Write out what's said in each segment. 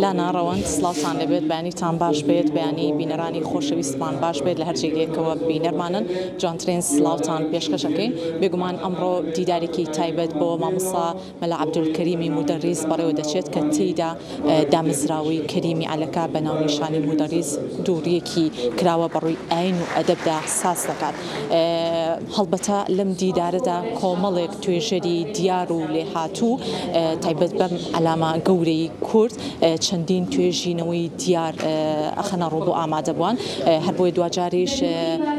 لانا ڕەوەند سڵاوتان لەبێت بەیانیتان باش بێت بەیانی بینەرانی خۆشەویستمان باش بێت لە هەرجێگەیەکەوە بینەرمانن جوانترین سڵاوتان پێشکەشەکەین بێگومان ئەمڕۆ دیدارێکی تایبەت بۆ مامۆستا مەلا عەبدولکەریمی مودەریس بەڕێوە دەچێت کە تێیدا دامەزراوەی کەریمی عەلەکە بە ناونیشانی مودەریس دووریەکی کراوە بەڕووی ئاین و ئەدەبدا ساز دەکات. هەڵبەتە لەم دیدارەدا کۆمەڵێک توێژەری دیار و لێهاتوو تایبەت بەم ئەلامە گەورەی کورد چەندین توێژینەوەی دیار ئەخەنە ڕوو بۆ ئامادەبووان هەر بۆی دوجاریش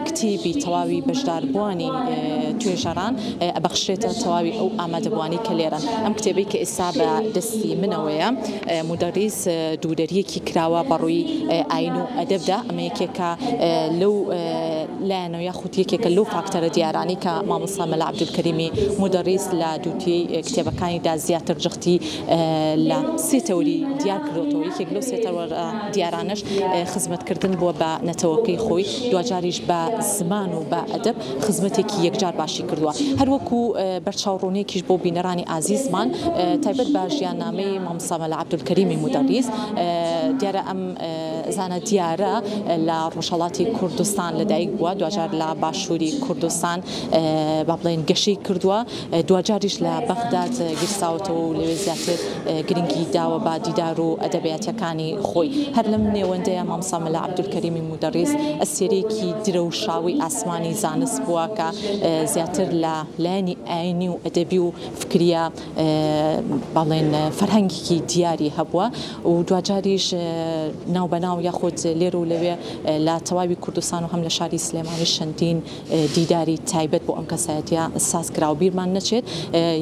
کتێبی تەواوی بەشداربووانی توێژەران ئەبەخشێتە تەواوی ئەو ئامادەبووانی کە لێرەن. ئەم کتێبەی کە ئێستا بە دەستی منەوەیە مودەریس دوودەریەکی کراوە بەڕووی ئاین و ئەدەبدا ئەمە یەکێکە لەو لایەنەوە یاخود یەکێکە لەو فاکتەرە دیارانی کە مامۆستا مەلا عەبدولکەریمی مودەریس لە دووتی کتێبەکانیدا زیاتر جەختی لە سێ تەوری دیار کردوتەوە. یەکێک لەو سێ تەوەر دیارانش خزمەتکردن بووە بە نەتەوەکەی خۆی دوجاریش بە زمان و بە ئەدەب خزمەتێکی یەکجار باشی کردووە. هەروەکو بەرچاوڕوونێکیش بۆ بینەرانی ئازیزمان تایبەت بە ژیاننامەی مامۆستا مەلا عەبدولکەریمی مودەریس دیارە ئەم زانە دیارە لە ڕۆژهەڵاتی کوردستان لەدایک بووە دوجار لە باشووری کوردستان با بڵێن گەشەی کردووە دوجاریش لە بەغداد گیرساوەتەوە و لەوێ زیاتر گرنگی داوە بە دیدار و ئەدەبیاتەکانی خۆی. هەر لەم نێوەندەیە مامۆستا مەلا عەبدولکەریمی مودەریس ئەسێرێکی درەوشاوی ئاسمانی زانست بووە کە زیاتر لە لایەنی ئاینی و ئەدەبی و فکریە باڵێن فەرهەنگێکی دیاری هەبووە و دوجاریش ناوبەناو یاخود لێرە و لەوێ لە تەواوی کوردستان و هەم لە شاری سلێمانی چەندین دیداری تایبەت بۆ ئەم کەسایەتیە سازکرا و بیرمان نەچێت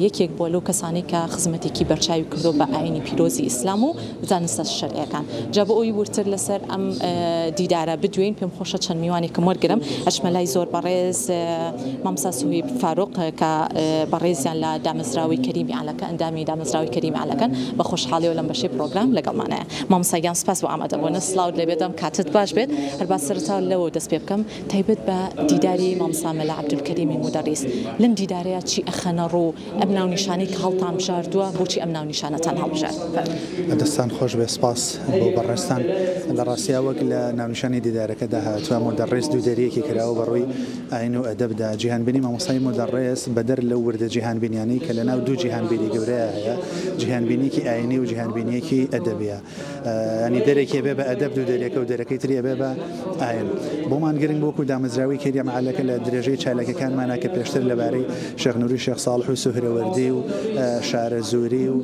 یەکێک بۆ لەو کەسانی کە خزمەتێکی بەرچاوی کردو بە ئاینی پیرۆزی ئیسلام و زانستە شەرعیەکان. جا بۆ ئەوی ورتر لەسەر ئەم دیدارە بدوین پێم خۆشە چەند میوانێکم وەرگرم ئەشمەلای زۆر بەڕێز مامۆستا سوهیب فاروق کە بەڕێزیان لە دامەزراوەی کەریمی عەلەکە ئەندامی دامەزراوەی کەریمی عەلەکەن بە خۆشحاڵیەوە لەم بەشەی پرۆگرام لەگەڵمانەیە. مامۆستاگیان سپاس بۆ ئامادەبوونە سڵاوت لەبێتم کاتت باش بێت هەر با سەرەتا لەوە دەست پێ بکەم تایبەت بە دیداری مامۆستا مەلا عەبدولکەریمی مودەریس لەم دیدارەیە چی ئەخەنە ڕوو ئەم ناونیشانەی کە هەڵتان بژاردووە بۆچی ئەم ناونیشانەتان هەڵبژارد؟ دەستان خۆش بێ سپاس بۆ بەڕێستان لە ڕاستیا وەک لە ناونیشانی دیدارەکەدا هاتووە مودەریس دوودەریەکی کراوە بەڕووی ئاین و ئەدەبدا جیهانبینی مامۆستای مودەریس بەدەر لەو وردە جیهانبینیانەی کە لەناو دوو جیهانبینی گەورەیە هەیە جیهانبینیەکی ئاینی و جیهانبینیەکی ئەدەبیە ینی دەرێکی بێ بە ئەدەب دوودەریەکە و دەرەکەی تری بێ بە ئاین بۆمان گرنگ بۆکو دامەزراوی کەریە عەلەکە لە درێژەی چالەکەکانمانە کە پێشتر لەبارەی شێخ نووری شێخ ساڵح و سوهرەوەردی و شارە زووری و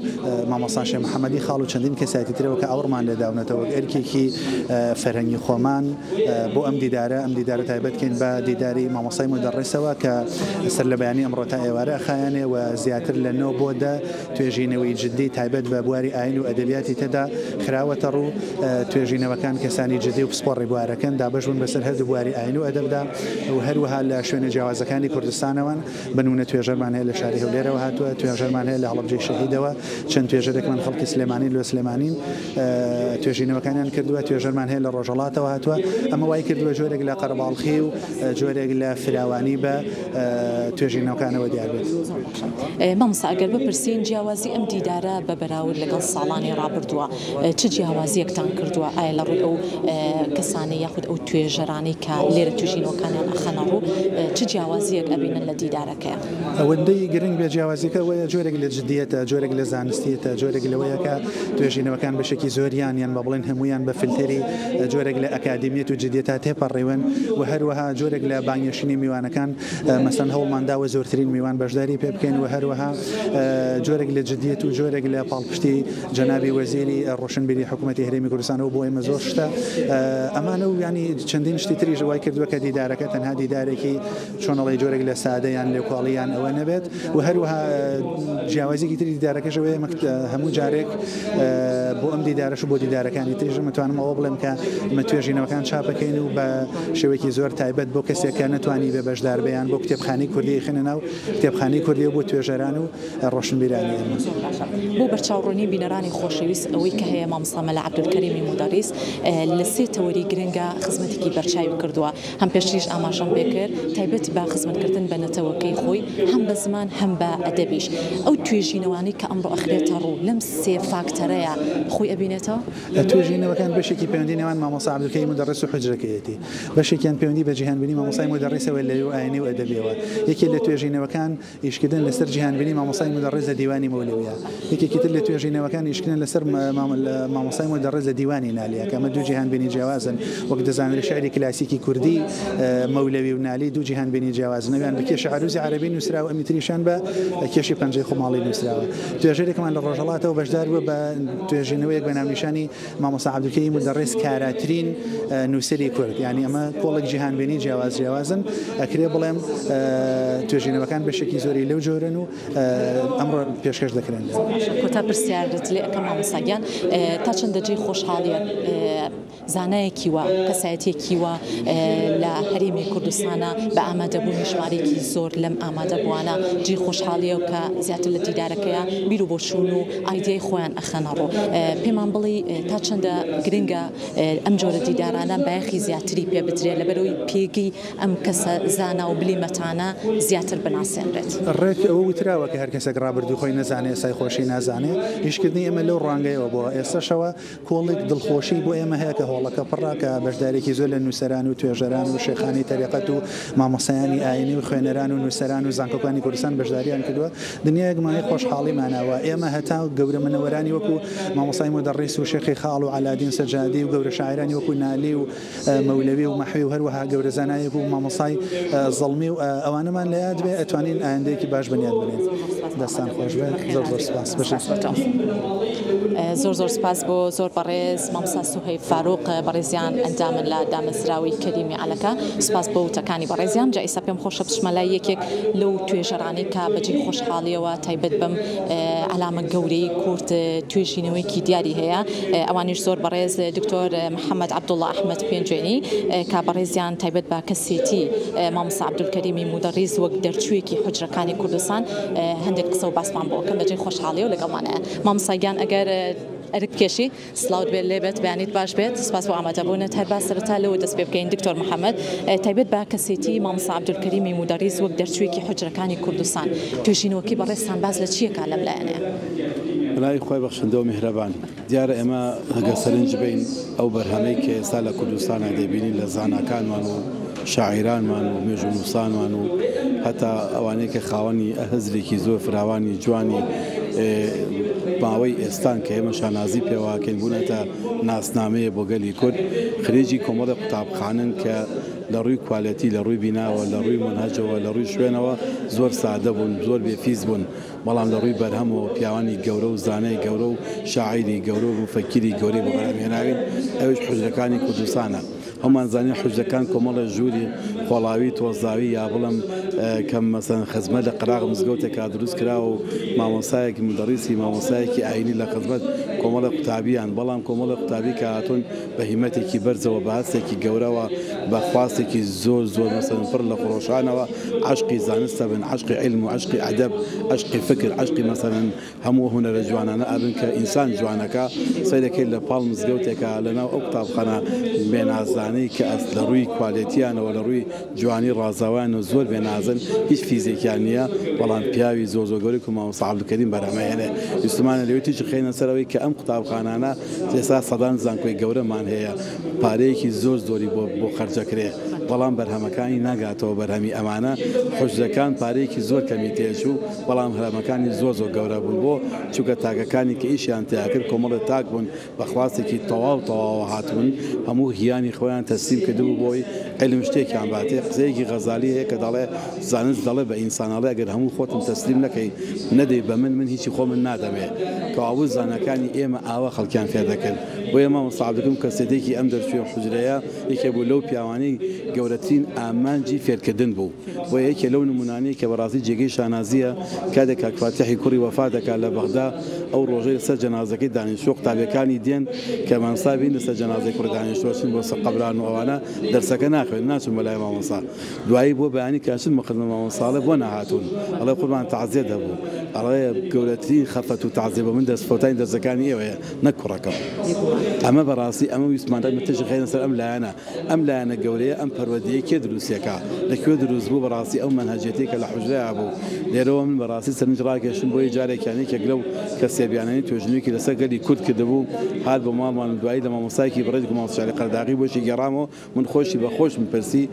مامۆستا شێخ محەممەدی خاڵ و چەندین کەسایەتی ترەوە کە ئەوڕمان لێداونەتەوە ئەرکێکی فەرهەنگی خۆمان بۆ ئەم دیدارە تایبەتکەین بە دیداری مامۆستای مودەریسەوە کە سەر لە بەیانی ئەمڕۆ تا ئێوارە خایانێ و زیاتر لە 9 بۆ 10 توێژینەوەی جددی تایبەت بە بواری ئاین و ئەدەبیاتی تێدا خراوەتە ڕوو توێژینەوەکان کەسانی جددی و پسپۆڕی بوارەکەن دابەشبوون بەسەر هەردوو بواری ئاین و ئەدەبدا و هەروەها لە شوێنە جیاوازەکانی کوردستانەوەن بنمونە توێژەرمان هەیە لە شاری هەولێرەوە هاتووە توێژەرمان هەیە لە هەڵەبجەی شەهیدەوە چەند توێژەرێکمان خەڵکی سلێمانی لە سلێمانین توێژینەوەکانیان کردووە توێژەرمان هەیە لە ڕۆژهەڵاتەوە هاتووە ئەمە وای کردووە جۆرێک لە قەرەباڵخی و جۆرێک لە فراوانی بە توێژینەوەکانەوە دیار بێت. مامۆستا ئەگەر بپرسین جیاوازی ئەم دیدارە بە بەراورد لەگەڵ ساڵانی ڕابردووە چ جیاوازیەکتان کردووە ئایا لە ڕووی ئەو کەسانی یاخود ئەو توێژەرانی کە لێرە توێژینەوەکانیان ئەخەنە ڕوو چ جیاوازیەک ئەبینن لە دیدارەکە؟ ئەوەندەی گرنگ بێ جیاوازیەکە وەیە جۆرێک لە جددیەتە جۆرێک لە زانستیەتە جۆرێک لەوەیە کە توێژینەوەکان بەشێکی زۆریان یان بە بڵێن هەمویان بە فلتری جۆرێک لە ئەکادمیەت و جددیەتە تێپەڕێون و هەروەها جۆرێک لە بانگێشتنی میوانەکان مەسەن هەوڵمانداوە زۆرترین میوان بەشداری پێ بکەین و هەروەها جۆرێک لە جددیەت و جۆرێک لە پاڵپشتی جەنابی وەزیری ڕۆشنبیری حکوومەتی هەرێمی کوردستانەوە بۆ ئێمە زۆر شتە ئەمانە و ینی چەندین شتی تریش وای کردووە کە دیدارەکە تەنها دیدارێکی چۆنەڵی جۆرێک لە سادەیان لێکواڵیان ئەوە نەبێت و هەروەها جیاوازیەکی تری دیدارەکەشەوەی هەموو جارێک بۆ ئەم دیدارەش بۆ دیدارەکانی تریژ متوانم ئەوە بڵێم کە توێژینەوەکان چاپەکەین و بە شێوەیەکی زۆر تایبەت بۆ کەسێکە نتوانی بێ بەشدار بەیان بۆ کتێبخانەی کوردی خێنە ناو کتێبخانەی کوردی بۆ توێژەران و ڕۆشنبیرانی ئێمە بۆ بەرچاوڕوونی بینەرانی خۆشەویست ئەوەی کە هەیە مامۆستا مەلا عەبدولکەریمی مودەریس لە سێ تەوەری گرنگە خزمەتێکی بەرچاوی کردووە هەم ئەم پێشتریش ئاماژەم پێکرد تایبەت بە خزمەتکردن بە نەتەوەکەی خۆی هەم بە زمان هەم بە ئەدەبیش ئەو توێژینەوانی کە ئەمڕۆ ئەخرێتە ڕوو لەم سێ فاکتەرەیە خۆی ئەبینێتەوە توێژینەوەکان بەشێکی پەیوەندی نێوان مامۆستا عەبدولکەریم مدەڕس و حوجرەکەیەتی بەشێکیان پەیوەندی بە جیهانبینی مامۆستای مدەڕسەوە لە ئاینی و ئەدەبیەوە یەکێ لە توێژینەوەکان ئیشکردن لەسەر جیهانبینی مامۆستای مدەڕس لە دیوانی مەولەویە یەکێکی تر لە توێژینەوەکان ئیشکردن لەسەر مامۆستای مدەڕس لە دیوانی نالیە کە ئەمە دوو جیهانبینی جیاوازن وەک دەزانرێت شعری کلاسیکی کوردی مەولەوی و نالی دوو جیهانبینی جیاوازن نەویان بە کێشە عروزی عەرەبی نووسراوە ئەمی تریشان بە کێشی پەنجەی خۆماڵی نووسراوە توێژەرێکمان لە ڕۆژهەڵاتەوە بەشدار بووە بە توێژینەوەیەک بە ناونیشانی مامۆستا عەبدولکەریم مدەڕس کاراترین نووسەری کورد یعنی ئەمە کۆڵێک جیهانبینی جیاوازن ئەکرێ بڵێم توێژینەوەکان بەشێکی زۆری لەو جۆرن و ئەمڕۆ پێشکەش دەکرێن کۆتا پرسیارت لێ ئەەکەم مامۆستاگیان تا چەندە جێی خۆشحاڵیە زانایەکی وە کەسایەتێکی وە لە هەرێمی کوردستانە بە ئامادەبوونی ژمارێکی زۆر لەم ئامادەبووانە جێی خۆشحاڵیە و کە زیاتر لە دیدارەکەیە بیر و بۆچوون و ئایدیای خۆیان ئەخەنەڕۆ پێمان بڵی تا چەندە گرنگە ئەم جۆرە دیدارانە بایەخی زیاتری پێ بدرێت لەبەرەوەی پێگەی ئەم کەسە زانا و بلیمەتانە زیاتر بناسێنرێت ڕێک ئەوە وتراوە کە هەر کەسێک ڕابردوو خۆی نەزانێت سای خۆشی نازانێت هیچکردنی ئێمە لەو ڕانگەیەوە بۆ ئێستاشەوە کۆڵێک دڵخۆشی بۆ ئێمە هەیە کە هۆڵەکە پڕاکە بەشدارێکی زۆر لە نووسەران و توێژەران و شێخانی تەریقەت و مامۆستایانی ئاینی و خوێنەران و نووسەران و زانکۆکانی کوردستان بەشداریان کردووە دنیایەک مای خۆشحاڵیمانەوە ئێمە هەتا گەورە منەوەرانی وەکو مامۆستای مدەڕیس و شێخی خاڵ و علادین سەجادی و گەورە شاعرانی وەکو نالی و مەولەوی و مەحوی و هەروەها گەورە زانایەک و مامۆستای زەڵمی و ئەوانەمان لە یاد بێ ئەتوانین ئایندەیەکی باش بنیاد بنێن دەستان خۆش بێت زۆر سپاس زۆر سپاس بۆ زۆر بەڕێز مامۆستا سوهەیب فاروق بەڕێزیان ئەندامن لە دامەزراوی کەریمی عەلەکە سپاس بۆ وتەکانی بەڕێزیان جا ئێستا پێم خۆشە بچمە لای یەکێک لەو توێژەرانی کە بەجێ خۆشحاڵیەوە تایبەت بەم عەلامە گەورەی کورد توێژینەوەیکی دیاری هەیە ئەوانیش زۆر بەڕێز دکتۆر محەممەد عەبدوڵڵا ئەحمەد پێنجوێنی کە بەڕێزیان تایبەت بە کەسێتی مامۆستا عەبدولکەریمی مدەڕیس وەک دەرچوویەکی حوجرەکانی کوردستان هەندێک قسە و باسمان بۆکەم بەجێ خۆشحاڵیە و لەگەڵمانەیە مامۆستاگیان ئەگەر ئەرک کێشی سلااوت بێت لێبێت بەیانیت باش بێت سپاس بۆ ئامادەبوونت هەر باس سەرەتا لەوە دەست پێ بکەین دکتۆر محەممەد تایبەت بە کەسێتی مامۆستا عەبدولکەریمی مدەڕیس وەک دەرچوویەکی حوجرەکانی کوردستان توێژینەوەکی بەڕێزتان باز لە چیەکە لەم لایەنەیە لای خۆی بەخشندە و میهرەبان دیارە ئێمە هەگە سەرنج بین ئەو بەرهەمەی کە ئێستا لە کوردستانە دەبینین لە زاناکانمان و شاعیرانمان و مێژ و نووسانمان و هەتا ئەوانەیە کە خاوەنی هەزرێکی زۆر فراوانی جوانی ماوەی ئێستان کە ئێمە شانازی پێواکەین بوونەتە ناسنامەیە بۆ گەلی کورد خرێجی کۆمەڵە قوتابخانن کە لە ڕووی کوالەتی لە ڕووی بیناوە لە ڕووی منهەجەوە لە ڕووی شوێنەوە زۆر سادە بوون زۆر بێفیز بوون بەڵام لە ڕووی بەرهەمەوە پیاوانی گەورە و زانای گەورە و شاعیری گەورە و فەکیری گەورەی بۆ بەرهەمهێناوین ئەوش حوجرەکانی کوردستانە هەمومان زانین حوجرەکان کۆمەڵە ژووری خۆڵاوی تۆزاوی یا بڵم کەم مەسەن خزمەت لە قراغ مزگەوتێکا دروست کراوە و مامۆستایەکی مدەڕیسی مامۆستایەکی ئاینی لە خزمەت کۆمەڵە قوتابیان بەڵام کۆمەڵە قوتابی کە هاتوون بە هیمەتێکی بەرزەوە بە هەستێکی گەورەوە بە خواستێکی زۆر مەسەن پڕ لە خۆشانەوە عشقی زانستە بن عشقی علم و عشقی ئەدەب عشقی فکر عشقی مەسەن هەموو هونەرە جوانانە ئەبن کە ئینسان جوانەکە سەیرەکەی لە پاڵ مزگەوتێکە لەناو ئەو قوتابخانە بێنازانەی کە ئەس لە ڕووی کوالێتیانەوە لە ڕووی جوانی ڕازاوان و زۆر بێنازن هیچ فیزێکیان نییە بەڵام پیاوی زۆرگەوری و مامۆستا عەبدولکەریم بەرهەمەهێنێ ویستمانە لەوێ تیژ خێنە سەرەوەی کە ئەم قوتابخانانە ئێستا سەدان زانکۆی گەورەمان هەیە پارەیەکی زۆری بۆ خەرجەکرێ بەڵام بەرهەمەکانی ناگاتەوە بەرهەمی ئەمانە حوجرەکان پارەیەکی زۆر کەمی تێچوو بەڵام هەرەمەکانی زۆر گەورە بوون بۆ چووکە تاکەکانی کە ئیشیان تیاکرد کۆمەڵی تاک بوون بە خواستێکی تەواو هاتبوون هەموو هیانی خۆیان تەسلیم کردبوو بۆی علم شتێکیان باتێ قسەیەکی غەزالی هەیە کە دەڵێ زانست دەڵێ بە ئینسانەڵێ ئەگەر هەموو خۆتم تەسلیم نەکەی نەدەی بە من هیچی خۆ من نادەمێ کەوابوو زانەکانی ئێمە ئاوا خەڵکیان فێر دەکرد بۆ ئێمە مامۆستا عەبدولکەریم کەسێتێکی ئەم دەرچووە حوجرەیە یەکێ بوو لەو پیاوانەی گەورەترین ئامانجی فێرکردن بوو بۆ یەکێ لەو نمونانەی کە بەڕاستی جێگەی شانازیە کاتێک کاک فاتحی کوڕی وەفات دەکات لە بەغدا ئەو ڕۆژەی لەسەر جەنازەکەی دانیشتووە قوتابیەکانی دێن کە مامۆستا بین لەسەر جەنازەی کوڕی دانیشتووە بۆ قەبران و ئەوانە دەرسەکە ناخوێن ناچون بەلای مامۆستا دوایی بۆ بەیانی کاشن مەخدمە مامۆستاڵێ بۆ نەهاتوون ئەڵێ قوربان تەعزیە دەبوو ئەڵێ گەورەترین خەفەت و تعزیبە من دەستفۆتانی دەرزەکانی ئێوەیە نەکوڕەکەم ئەمە بەڕاستی ئەمە ویسماندا متەژ خێنە سەر ئەم لایەنە گەورەیە ئەم پەروەردەیە کێ دروستیەکە لەکوێ دروست بوو بەڕاستی ئەو مەنهەجێتی کە لە حوجرەیە بوو لێرەوە من بەڕاستی سەرنج ڕاکێشم بۆی جارێکیانێکێک لەو کەسێبیانەی توێژنوویکی لەسەر گەلی کورد کردبوو هات بە مامان دوایی لە مامۆستایەکی بەڕێز مامۆستای قەرداغی بۆشی گەڕامەوە من خۆشی بەخۆش من پرسی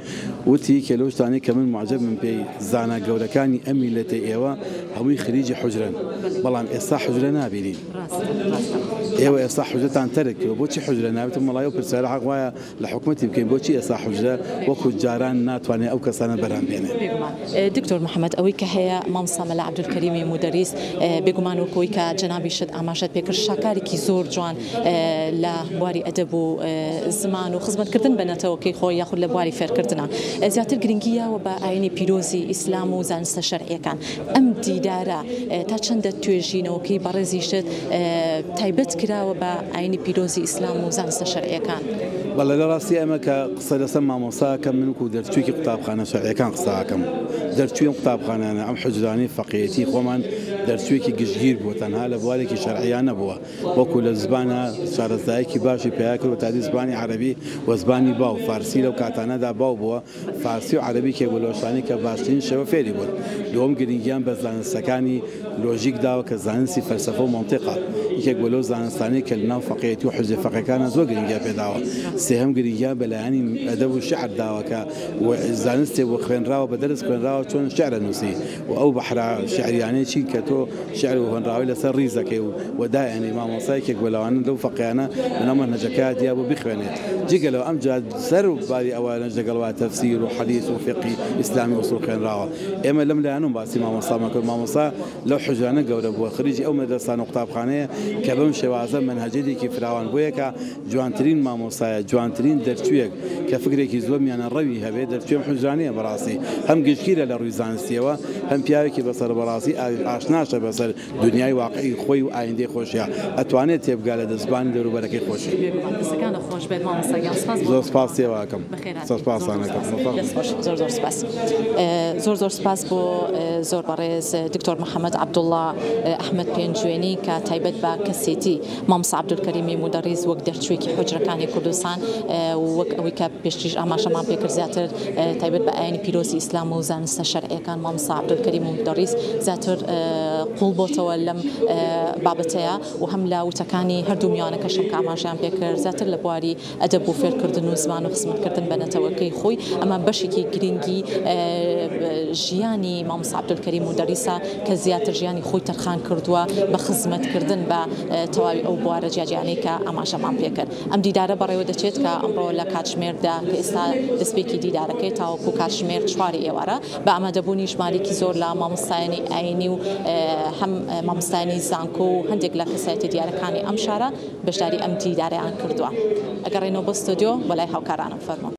وتی کە لەو شتانەی کە من معجب من پێی زانا گەورەکانی ئەم میلەتە ئێوە هەمووی خریجی حوجرن بەڵام ئێستا حوجرە نابینین ئێوە ئێستا حوجرەتان تەرکەوە بۆچی حوجرە نابێتم مەڵای و پرسیارە حەق وایە لە حکومەتی بکەین بۆچی ئێستا حوجرە وەکو جاران ناتوانێت ئەو کەسانە بەرهەم بێنێ دکتۆر محەممەد ئەوەی کە هەیە مامۆستا مەلا عەبدولکەریمی مودەریس بێگومان وەکەوەی کە جەنابی شت ئاماژەت پێکرد شاکارێکی زۆر جوان لە بواری ئەدەب و زمان و خزمەتکردن بە نەتەوەکەی خۆی یاخود لە بواری فێرکردنە زیاتر گرنگیەوە بە ئاینی پیرۆزی ئیسلام و زانستە شەرعیەکان ئەم دیدارە تا چەندە توێژینەوەکەی بەڕێزی شت تایبەت کراوە بە ئاینی پیرۆزی ئیسلام و زانستە شەرعیەکان بەڵێ لە ڕاستی ئەمە کە قسە لەسەر مامۆستاکەم من و دەرچوویکی قوتابخانە شەرعیەکان قساکەم دەرچووی قوتابخانانە ئەم حوجرانی فەقیهەتی خۆمان دەرچوویەکی گشتگیر بووە تەنها لە بوارێکی شەرعیان نەبووە وەکو لە زبانە شارەزایەکی باشی پێیا کرد و تادی زبانی عەرەبی و زبانی باو فارسی لەو کاتانەدا باو بووە فارسی و عەرەبی کێگولۆشانی کە باشترین شێوە فێری بوون دووەم گرنگیان بە زانستەکانی لۆژیک داوە کە زانستی فەلسەفە و مەنتیقە یەکێک بۆ لەو زانستانی کە لەناو فەقیهەتی و حوجرە فەقیهەکانە زۆر گرنگیان پێداوە سێهەم گرنگیان بەلایەنی ئەدەب و شیعر داوە کە زانستێ بۆ خوێنراوە بە دەرس خوێنراوە چۆن شیعرە نووسی و ئەو بەحرا شیعریانەیەکی کە تۆ شیعر و خوێنراوی لەسەر ڕیزەکەی و دایانی مامۆستایەکێک بەلەوانە لەو فەقیهانە لەناو مەنهەجەکەیە دیا بۆ بخوێنێت جگەلەوە ئەم جا سەر و باری ئەوانەش لەگەڵ تەفسیر و حەدیث و فقی ئیسلامی وسوڵ خوێنراوە ئێمە لەم لایەنم باسی مامۆستامان کرد مامۆستا لەو حوجرانە گەورە بووە خریجی ئەو مەدرسان و قوتابخانەیە کە بەم شێوازە مەنهەجێکی فراوان بۆیە کە جوانترین مامۆستایە جوانترین دەرچوویەک کە فکرێکی زۆر میانە ڕەوی هەبێت دەرچوێم حوجرانیە بەڕاستی هەم گشتگیرە لە ڕووی زانستیەوە هەم پیاوێکی بەسەر بەڕاستی ئاشناشە بەسەر دنیای واقعی خۆی و ئایندەی خۆشیە ئەتوانێت تێبگا لە دەستبانی دەوروبەرەکەی خۆشی زۆر سپاس سێواکەم سپاسانەکەم زۆر سپاس بۆ زۆر بەڕێز دکتۆر محەممەد عەبدوڵڵا ئەحمەد پێنجوێنی کە تایبەت بە کەسێتی مامۆستا عەبدولکەریمی مودەریس وەک دەرچوویەکی حوجرەکانی کوردستان وەک ئەوەی کە پێشتریش ئاماژەمان پێکرد زیاتر تایبەت بە ئاینی پیرۆزی ئیسلام و زانستە شەرعیەکان مامۆستا عەبدولکەریمی مودەریس زیاتر قوڵ بۆتەوە لەم بابەتەیە و هەم لە وتەکانی هەردوو میوانەکەشم کە ئاماژیان پێکرد زیاتر لە بواری ئەدەب و فێرکردن و زمان و خزمەتکردن بە نەتەوەکەی خۆی ئەمە بەشێکی گرنگی ژیانی مامۆستا عەبدولکەریم مودەریسە کە زیاتر ژیانی خۆی تەرخان کردووە بە خزمەتکردن بە تەواوی ئەو بوارە جیاجیانەی کە ئاماژەمان پێکرد ئەم دیدارە بەڕێوە دەچێت کە ئەمڕۆ لە کاتژمێردا کە ئێستا دەستپێکی دیدارەکەی تاوەکو کاتژمێر 4 ئێوارە بە ئامادەبوونی ژمارێکی زۆر لە مامۆستایانی ئاینی و هەم مامۆستایانی زانکۆ و هەندێک لە کەسایەتە دیارەکانی ئەم شارە بەشداری ئەم دیدارەیان کردووە ئەگەڕێنەوە بۆ ستودیۆ بەلای هاوکارانم فەرموو